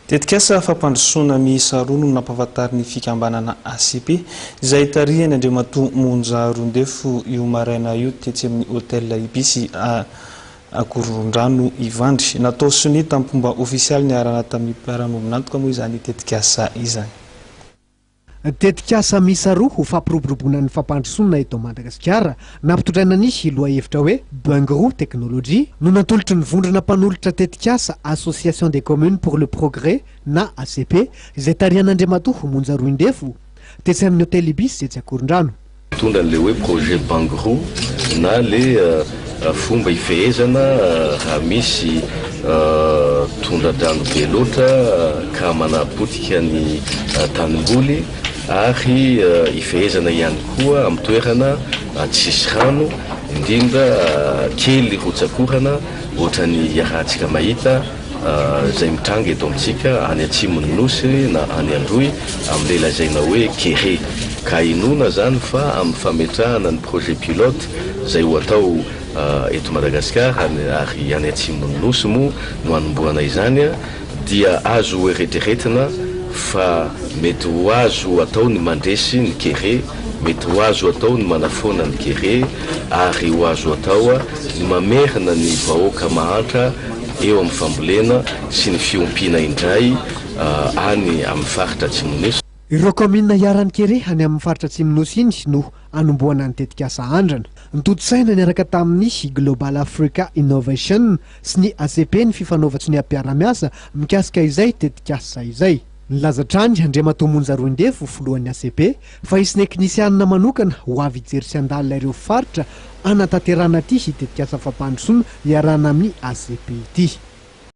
Tetikasa fampandrosoana miisa roa no nampahafantariny fikambanana ACP izay tarihany Andriamatoa Monjarondefo io maraina io tetsy amin'ny hôtel Ibisy Akorondrano Ivandry. Natao soni tamin'ny fomba ofisialy ny arana tamin'ny mpiara-mombonantoka moa izany tetikasa izany. Tetikasa miisa roa ho fampiroboroboana ny fampandrosoana eto Madagasikara nampitondraina ny lohahevitra hoe Bungro Technologie no natolotry ny vondrona mpanolotra tetikasa Association des communes pour le progrès na ACP izay tarihan'Andriamatoa Monjarondefo tetsy amin'ny hôtel Ibisy tetsy Akorondrano. Mitondra le hoe projet Bungro na le fomba ifehezana raha misy tondradrano be loatra ka manapotika ny tanimboly ary ifehezana ihany koa amin'ny toerana tsisy rano indrindra kely rotsakorana ohatrany iarahantsika mahita zay mitranga eto amintsika any atsimon'ny nosy na any Androy amin'ilay lazaina hoe Kere ka inona zany fa amin'ny fametrahana ny projet pilote zay ho atao eto Madagasikara ary any atsimon'ny nosy moa no anomboana izany dia azo eritreretina fa mety ho azo atao ny mandresy ny Kere, mety ho azo atao ny manafoana ny Kere ary ho azo atao ny mamerina ny vahoaka mahantra eo amin'ny fambolena sy ny fiompiana indray any amin'ny faritra Atsimonosy. Ireo commune iarany Kere any amin'ny faritra Atsimonosy iny no anomboana ny tetikasa andrana. Nitotsaina niaraka tamin'ny Global Africa Innovation sy ny ACP ny fifanaovatsy ny ampiara-miasa mikasika izay tetikasa izay. Nilazatrany Andriamatoa Monjarondefo filohan'ny ACP fa isy teknisianina manokana ho avy hijery sy handalina ireo faritra anatanterana ity tetikasa fampandrosoana iarana amin'ny ACP ity.